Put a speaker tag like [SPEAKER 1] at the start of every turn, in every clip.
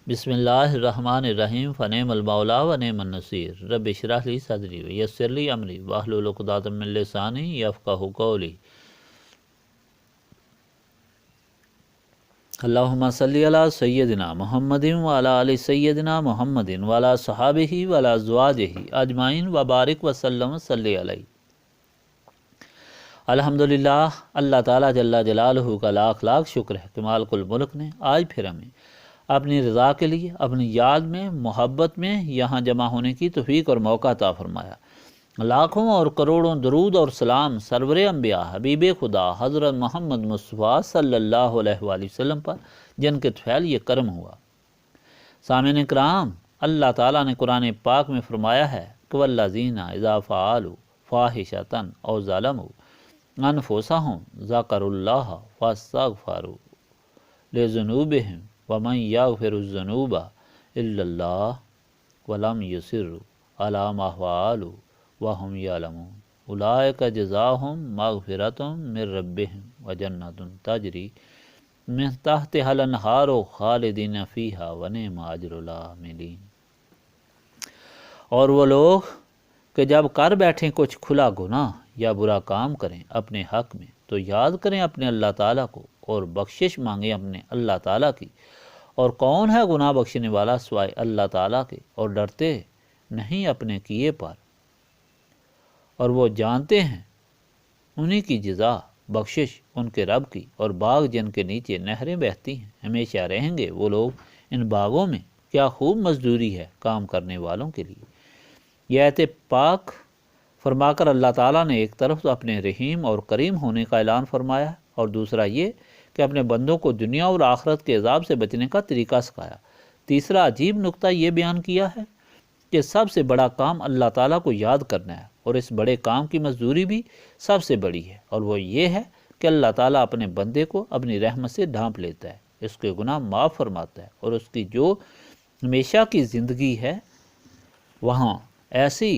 [SPEAKER 1] بسم اللہ الرحمن الرحیم فنعم المولا ونعم النصیر رب اشرح لی صدری ویسر لی امری واحلل عقدۃ من لسانی یفقہوا قولی اللہم صلی علی سیدنا محمد وعلی آل سیدنا محمد وعلی صحابہ وعلی ازواجہ اجمعین وبارک وسلم صلی علیہ۔ الحمدللہ، اللہ تعالیٰ جل جلالہ کا لاکھ لاکھ شکر ہے کہ مالک الملک نے آج پھر ہمیں اپنی رضا کے لیے اپنی یاد میں محبت میں یہاں جمع ہونے کی توفیق اور موقع عطا فرمایا۔ لاکھوں اور کروڑوں درود اور سلام سرور انبیاء حبیب خدا حضرت محمد مصطفیٰ صلی اللہ علیہ وآلہ وسلم پر، جن کے طفیل یہ کرم ہوا۔ سامعین اکرام، اللہ تعالیٰ نے قرآن پاک میں فرمایا ہے کہ والذین اذا فعلوا فاحشۃ او ظلموا انفسہم ذکروا اللہ فاستغفروا لذنوبہم ومن یغفر الذنوب الا اللہ ولم یصروا علی ما فعلوا وهم یعلمون اولئک جزاؤہم مغفرۃ من ربہم وجنۃ تجری من تحتہا الانہار خالدین فیہا ونعم اجر العاملین۔ اور وہ لوگ کہ جب کر بیٹھیں کچھ کھلا گناہ یا برا کام کریں اپنے حق میں تو یاد کریں اپنے اللہ تعالیٰ کو اور بخشش مانگیں اپنے اللہ تعالیٰ کی، اور کون ہے گناہ بخشنے والا سوائے اللہ تعالیٰ کے، اور ڈرتے نہیں اپنے کیے پر، اور وہ جانتے ہیں انہی کی جزا بخشش ان کے رب کی، اور باغ جن کے نیچے نہریں بہتی ہیں ہمیشہ رہیں گے وہ لوگ ان باغوں میں، کیا خوب مزدوری ہے کام کرنے والوں کے لیے۔ یہ آیت پاک فرما کر اللہ تعالیٰ نے ایک طرف تو اپنے رحیم اور کریم ہونے کا اعلان فرمایا ہے، اور دوسرا یہ کہ اپنے بندوں کو دنیا اور آخرت کے عذاب سے بچنے کا طریقہ سکھایا۔ تیسرا عجیب نقطہ یہ بیان کیا ہے کہ سب سے بڑا کام اللہ تعالیٰ کو یاد کرنا ہے، اور اس بڑے کام کی مزدوری بھی سب سے بڑی ہے، اور وہ یہ ہے کہ اللہ تعالیٰ اپنے بندے کو اپنی رحمت سے ڈھانپ لیتا ہے، اس کے گناہ معاف فرماتا ہے، اور اس کی جو ہمیشہ کی زندگی ہے وہاں ایسی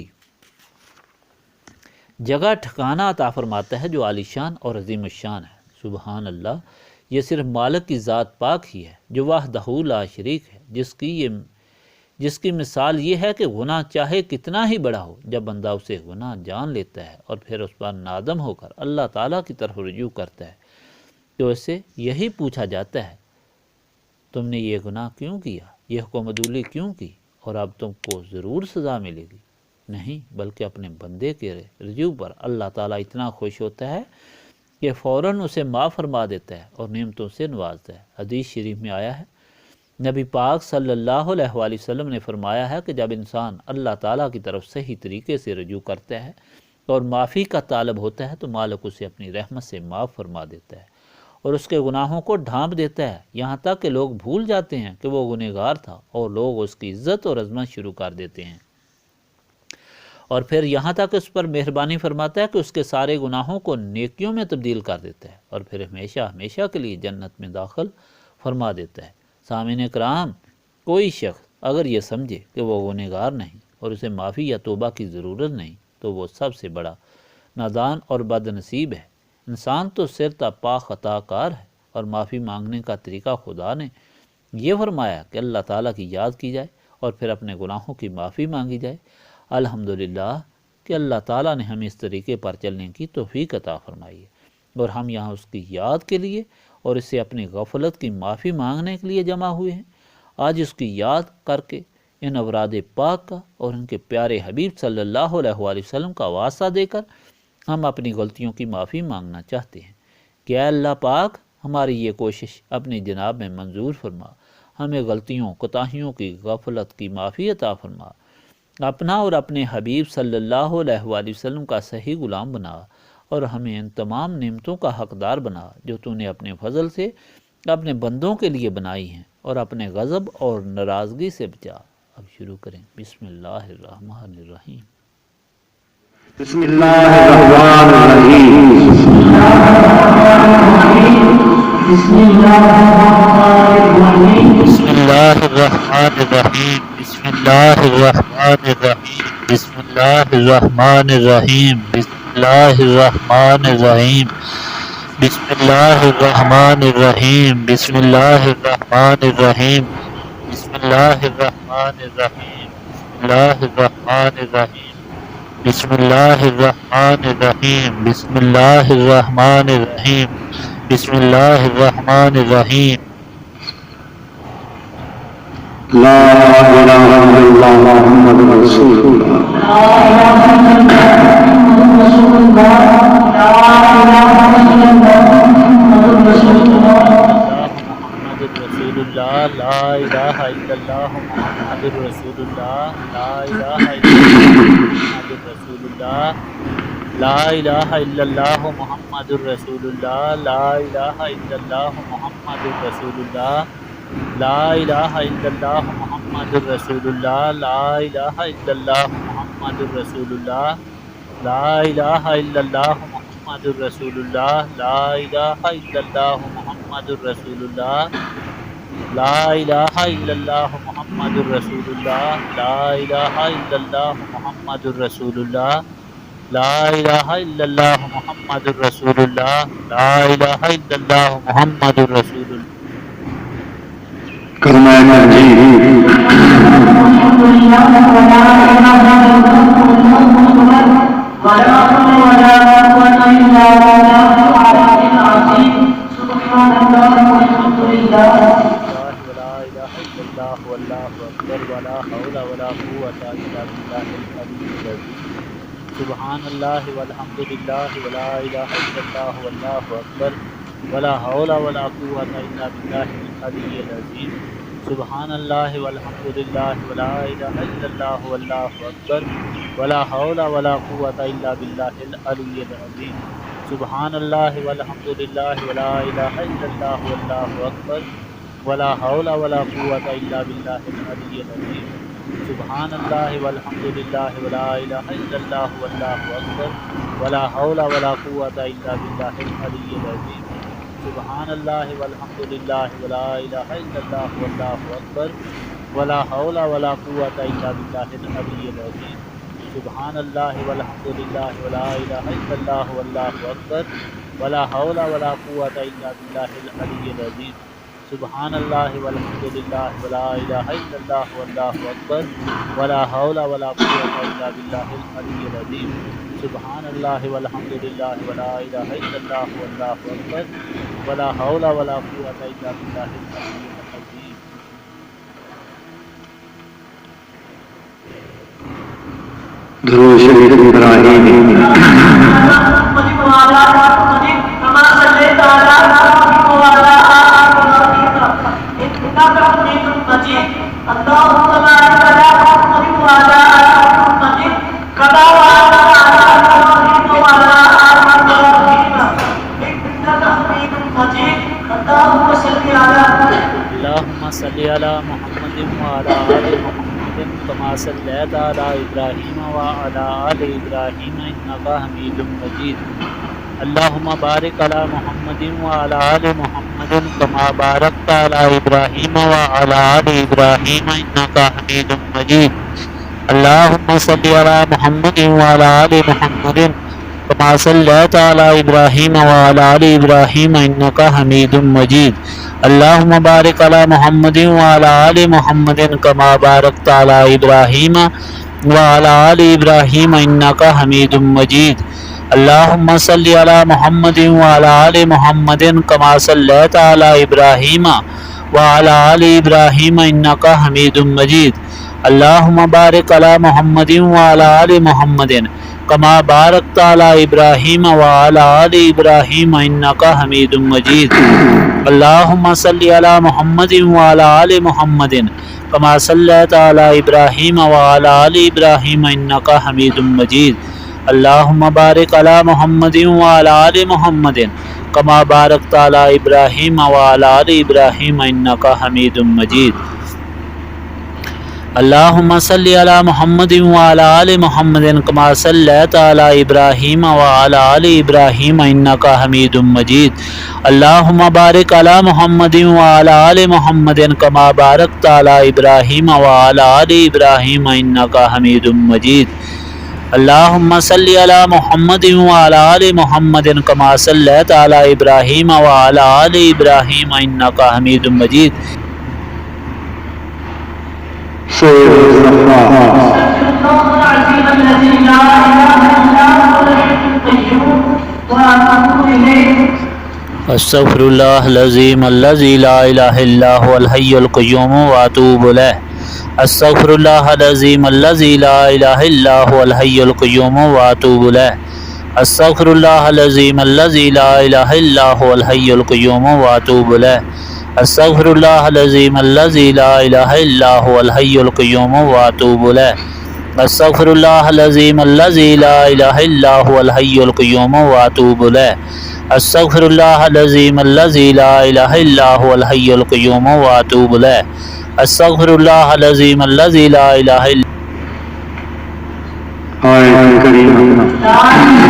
[SPEAKER 1] جگہ ٹھکانہ عطا فرماتا ہے جو عالیشان اور عظیم الشان ہے۔ سبحان اللہ، یہ صرف مالک کی ذات پاک ہی ہے جو وحدہ لا شریک ہے، جس کی مثال یہ ہے کہ گناہ چاہے کتنا ہی بڑا ہو، جب بندہ اسے گناہ جان لیتا ہے اور پھر اس پر نادم ہو کر اللہ تعالیٰ کی طرف رجوع کرتا ہے تو اس سے یہی پوچھا جاتا ہے تم نے یہ گناہ کیوں کیا، یہ حکم عدولی کیوں کی، اور اب تم کو ضرور سزا ملے گی؟ نہیں، بلکہ اپنے بندے کے رجوع پر اللہ تعالیٰ اتنا خوش ہوتا ہے کہ فوراً اسے معاف فرما دیتا ہے اور نعمتوں سے نوازتا ہے۔ حدیث شریف میں آیا ہے، نبی پاک صلی اللہ علیہ وآلہ وسلم نے فرمایا ہے کہ جب انسان اللہ تعالیٰ کی طرف صحیح طریقے سے رجوع کرتا ہے اور معافی کا طالب ہوتا ہے تو مالک اسے اپنی رحمت سے معاف فرما دیتا ہے اور اس کے گناہوں کو ڈھانپ دیتا ہے، یہاں تک کہ لوگ بھول جاتے ہیں کہ وہ گنہگار تھا، اور لوگ اس کی عزت اور عظمت شروع کر دیتے ہیں، اور پھر یہاں تک اس پر مہربانی فرماتا ہے کہ اس کے سارے گناہوں کو نیکیوں میں تبدیل کر دیتا ہے اور پھر ہمیشہ ہمیشہ کے لیے جنت میں داخل فرما دیتا ہے۔ سامعین اکرام، کوئی شخص اگر یہ سمجھے کہ وہ گنہگار نہیں اور اسے معافی یا توبہ کی ضرورت نہیں تو وہ سب سے بڑا نادان اور بد نصیب ہے۔ انسان تو سر تا پا خطا کار ہے، اور معافی مانگنے کا طریقہ خدا نے یہ فرمایا کہ اللہ تعالیٰ کی یاد کی جائے اور پھر اپنے گناہوں کی معافی مانگی جائے۔ الحمدللہ کہ اللہ تعالیٰ نے ہمیں اس طریقے پر چلنے کی توفیق عطا فرمائی ہے، اور ہم یہاں اس کی یاد کے لیے اور اس سے اپنی غفلت کی معافی مانگنے کے لیے جمع ہوئے ہیں۔ آج اس کی یاد کر کے ان اوراد پاک کا اور ان کے پیارے حبیب صلی اللہ علیہ وآلہ وسلم کا واسطہ دے کر ہم اپنی غلطیوں کی معافی مانگنا چاہتے ہیں کہ اے اللہ پاک، ہماری یہ کوشش اپنی جناب میں منظور فرما، ہمیں غلطیوں کوتاہیوں کی غفلت کی معافی عطا فرما، اپنا اور اپنے حبیب صلی اللہ علیہ وآلہ وسلم کا صحیح غلام بنا، اور ہمیں ان تمام نعمتوں کا حقدار بنا جو تو نے اپنے فضل سے اپنے بندوں کے لیے بنائی ہیں، اور اپنے غضب اور ناراضگی سے بچا۔ اب شروع کریں۔ بسم اللہ الرحمن الرحیم۔
[SPEAKER 2] بسم اللہ الرحمن الرحیم۔
[SPEAKER 1] بسم اللہ الرحمن الرحیم۔ بسم اللہ الرحمن الرحیم۔ بسم اللہ الرحمن الرحیم۔ بسم اللہ الرحمن الرحیم۔ بسم اللہ الرحمن الرحیم۔ بسم اللہ الرحمن الرحیم۔ بسم اللہ الرحمن الرحیم۔ بسم اللہ الرحمن الرحیم بسم اللہ الرحمن الرحیم بسم اللہ الرحمن الرحیم بسم اللہ الرحمن الرحیم
[SPEAKER 2] لا إله إلا الله محمد رسول الله
[SPEAKER 1] لا إله إلا الله محمد رسول الله لا إله إلا الله لا إله إلا الله محمد رسول الله لا إله إلا الله محمد رسول الله لا إله إلا الله محمد رسول الله لا إله إلا الله محمد رسول الله لا إله إلا الله محمد رسول الله لا إله إلا الله محمد رسول الله لا إله إلا الله محمد رسول الله لا إله إلا الله محمد رسول الله لا إله إلا الله محمد رسول الله لا إله إلا الله محمد رسول الله
[SPEAKER 2] کلمہ تنزیل
[SPEAKER 1] سبحان اللہ والحمد للہ ولا الہ الا اللہ واللہ اکبر ولا حول ولا قوة الا باللہ العلی العظیم سبحان اللہ والحمد للہ ولا الہ الا اللہ واللہ اکبر ولا حول ولا قوة الا باللہ العلی العظیم سبحان اللہ والحمد للہ ولا الہ الا اللہ واللہ اکبر ولا حول ولا قوة الا باللہ العلی العظیم سبحان اللہ والحمد للہ ولا الہ الا اللہ واللہ اکبر ولا حول ولا قوة الا باللہ العلی العظیم سبحان اللہ والحمد للہ ولا الہ الا اللہ واللہ اکبر ولا حول ولا قوة الا باللہ العلی العظیم سبحان اللہ والحمد للہ ولا الہ الا اللہ واللہ اکبر ولا حول ولا قوة الا باللہ العلی العظیم سبحان اللہ والحمد للہ ولا الہ الا اللہ واللہ اکبر ولا حول ولا قوة الا باللہ العلی العظیم سبحان اللہ والحمد للہ ولا الہ الا اللہ واللہ اکبر ولا حول ولا قوة الا باللہ العلی العظیم
[SPEAKER 2] درود شریف ابراہیمی
[SPEAKER 1] اللہم صلی علی محمد وعلی آل محمد کما صلیت علی ابراہیم وعلی آل ابراہیم انکا حمید مجید اللہم بارک علی محمد وعلی آل محمد کما بارکت علی ابراہیم وعلی آل ابراہیم انکا حمید مجید اللہم صلی علی محمد وعلی آل محمد کما صلیت علی ابراہیم وعلی آل ابراہیم انکا حمید مجید اللہم بارک علی محمد وعلی آل محمد کما بارکت علی ابراہیم وعلی آل ابراہیم انکا حمید مجید اللہم صلی علی محمد وعلی آل محمد کما صلیت علی ابراہیم وعلی آل ابراہیم انکا حمید مجید اللہم بارک علی محمد وعلی آل محمد کما بارکت علی ابراہیم وعلی آل ابراہیم انکا حمید مجید اللہم صلی علی محمد وعلی آل محمد کما صلیت علی ابراہیم وعلی آل ابراہیم انکا حمید مجید اللہم بارک علی محمد وعلی آل محمد کما بارکت علی ابراہیم وعلی آل ابراہیم انکا حمید مجید اللہم صلی علی محمد وعلی آل محمد کما صلیت علی ابراہیم وعلی آل ابراہیم انکا حمید مجید اللہم بارک علی محمد وعلی آل محمد کما بارکت علی ابراہیم وعلی آل ابراہیم انکا حمید مجید اللہم صلی علی محمد وعلی آل محمد کما صلیت علی ابراہیم وعلی آل ابراہیم انکا حمید مجید
[SPEAKER 2] سيد الزفار.
[SPEAKER 1] استغفر اللہ العظیم الذی لا الہ الا هو الحی القیوم واتوب الیہ. استغفر اللہ العظیم الذی لا الہ الا هو الحی القیوم واتوب الیہ. استغفر اللہ العظیم الذی لا الہ الا هو الحی القیوم واتوب الیہ. استغفر اللہ العظیم الذی لا الہ الا هو الحی القیوم واتوب الیہ. استغفر اللہ العظیم الذی لا الہ الا هو الحی القیوم واتوب الیہ. استغفر اللہ العظیم الذی لا الہ الا هو الحی القیوم واتوب الیہ. استغفر اللہ العظیم الذی لا الہ الا
[SPEAKER 2] آیت کریمہ.
[SPEAKER 1] لا الہ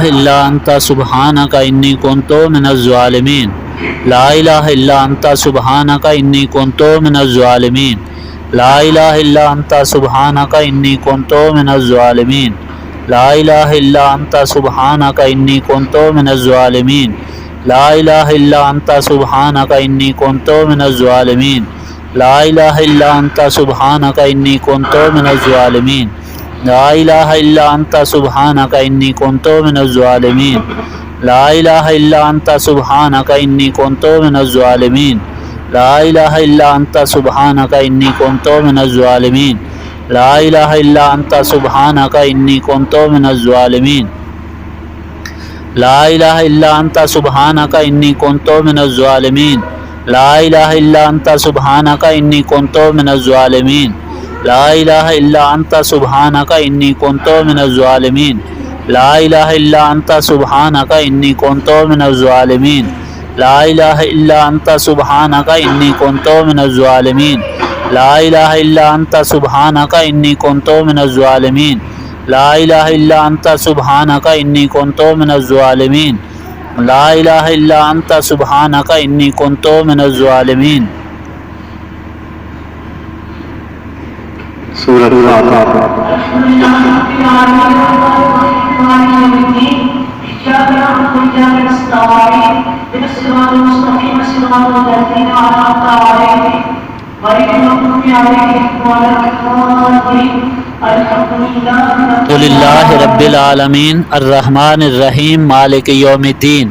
[SPEAKER 1] الا انت سبحانک انی کنت من الظالمین. لا الہ الا انت سبحانک انی کنت من الظالمین. لا الہ الا انت سبحانک انی کنت من الظالمین. لا الہ الا انت سبحانک انی کنت من الظالمین. لا الہ الا انت سبحانک انی کنت من الظالمین. لا الہ الا انت سبحانک انی کنت من الظالمین. لا الہ الا انت سبحانک انی کنت من الظالمین. لا الہ الا انت سبحانک انی کنت من الظالمین. لا الہ الا انت سبحانک انی کنت من الظالمین. لا الہ الا انت سبحانک انی کنت من الظالمین. لا الہ الا انت سبحانک انی کنت من الظالمین. لا الہ الا انت سبحانک انی کنت من الظالمین. لا الہ الا انت سبحانک انی کنت من الظالمین. لا الہ الا انت سبحانک انی کنت من الظالمین. لا الہ الا انت سبحانک انی کنت من الظالمین. لا الہ الا انت سبحانک انی کنت من الظالمین. لا الہ الا انت سبحانک انی کنت من الظالمین. لا الہ الا انت سبحانک انی کنت من الظالمین.
[SPEAKER 2] سورۃ فاتحہ.
[SPEAKER 1] الحمدللہ رب العالمین الرحمن الرحیم مالک یوم الدین.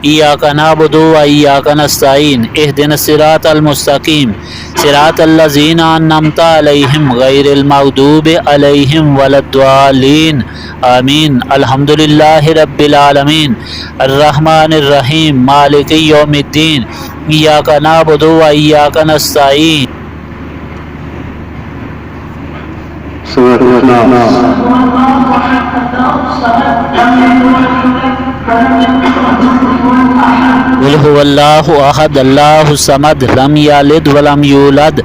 [SPEAKER 1] ایاک نعبد و ایاک نستعین. اہدنا الصراط المستقیم صراط الذین انعمت علیہم غیر المغضوب علیہم ولا الضالین آمین. الحمدللہ رب العالمین الرحمن الرحیم مالک یوم الدین. ایاک نعبد و ایاک نستعین.
[SPEAKER 2] سورۃ الناس.
[SPEAKER 1] قل هو اللہ احد اللہ الصمد لم یلد ولم یولد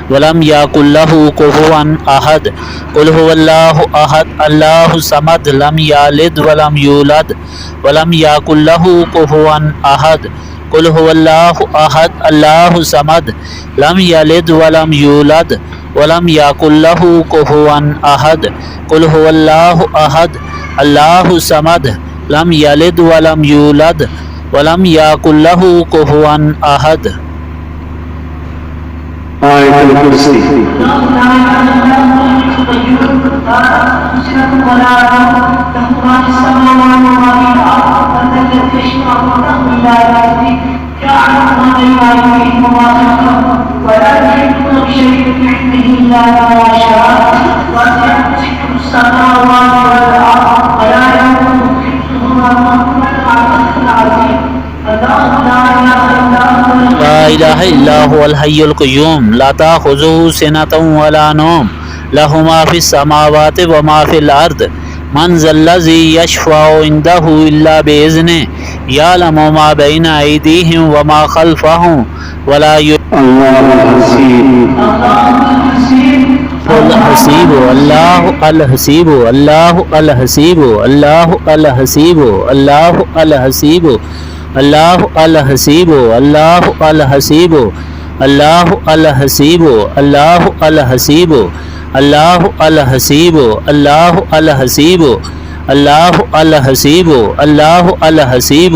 [SPEAKER 1] ولم یکن لہ کفوا احد. قل هو اللہ احد اللہ الصمد لم یلد ولم یولد ولم یکن لہ کفوا احد. قل هو اللہ احد اللہ الصمد لم یلد ولم یولد ولم یکن لہ کفوا احد. قل هو اللہ احد اللہ الصمد لم یلد ولم یولد ولم یکن لہ کفوا احد.
[SPEAKER 2] آیت الکرسی.
[SPEAKER 1] لا الہ الا هو الحی القیوم لا تأخذہ سنۃ ولا نوم لہ ما فی السماوات وما فی الارض من ذا الذی یشفع عندہ الا بإذنہ یعلم ما بین ایدیہم وما خلفہم ولا الحسیب اللہ الحسیب اللہ الحسیب اللہ الحسیب اللہ الحسیب اللہ الحسیب اللہ الحسیب اللہ الحسیب اللہ الحسیب اللہ الحسیب اللہ الحسیب اللہ الحسیب اللہ الحسیب.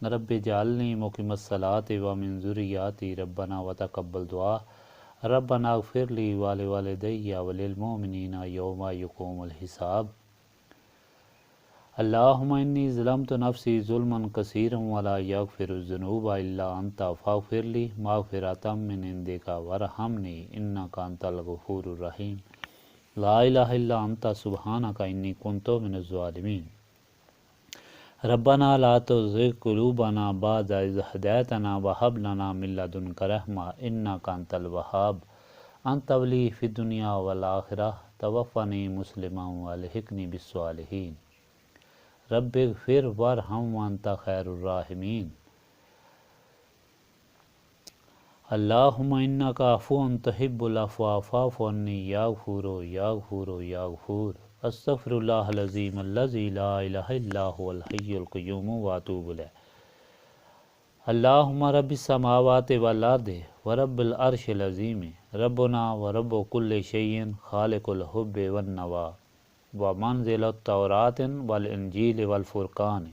[SPEAKER 1] رب اجعلنی مقیم الصلاۃ ومن ذریاتی ربنا وتقبل دعا ربنا اغفر لی ولوالدی وللمؤمنین یوم یقوم الحساب اللہم انی ظلمت نفسی ظلما کثیرا ولا یغفر الذنوب الا انت فاغفر لی مغفرۃ من عندک وارحمنی انک انت الغفور الرحیم لا الہ الا انت سبحانک انی کنت من الظالمین ربنا لا تزغ قلوبنا بعد اذ ہدیتنا وہب لنا من لدنک رحمۃ انک انت الوہاب انت ولی فی الدنیا والآخرہ توفنی مسلما والحقنی بالصالحین رب اغفر وارحم وانت خیر الراحمین اللہم انک عفو تحب العفو فاعف عنی یا غفور یا غفور یا غفور استغفر اللہ العظیم الذی لا الہ الا هو الحی القیوم واتوب الیہ اللہم رب السماوات والارض ورب العرش العظیم ربنا ورب کل شیء خالق الحب والنوا ومنزل التوراۃ والانجیل والفرقان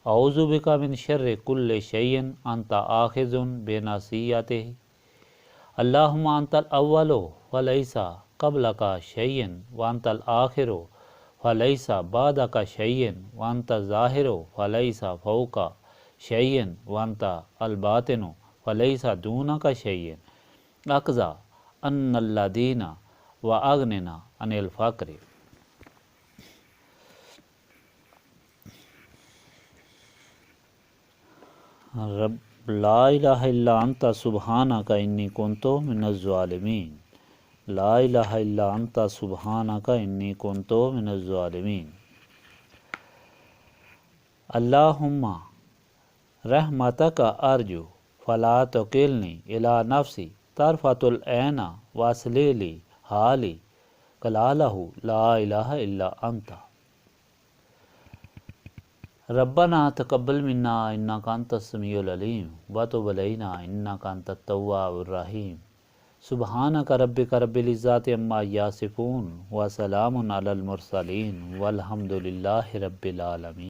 [SPEAKER 1] اعوذ بک من شر کل شیء انت آخذ بناصیتہ اللہم انت الاول فلیس قبلک شیء وانت الآخر فلیس بعدک شیء وانت الظاہر فلیس فوق شیء وانت الباطن فلیس دونک شیء اقضا ان الذین واغننا عن الفقر رب لا الہ الا انت سبحانک انی کنت من الظالمین لا الہ الا انت سبحانک انی کنت من الظالمین اللہم رحمتک ارجو فلا تکلنی الی نفسی طرفۃ العین واصلح لی حالی کلالہ لا الہ الا انت ربنا تقبل منا انک انت السمیع العلیم وتب علینا انک انت التواب الرحیم سبحانک ربک رب العزۃ عما یصفون وسلام علی المرسلین والحمد للہ رب العالمین.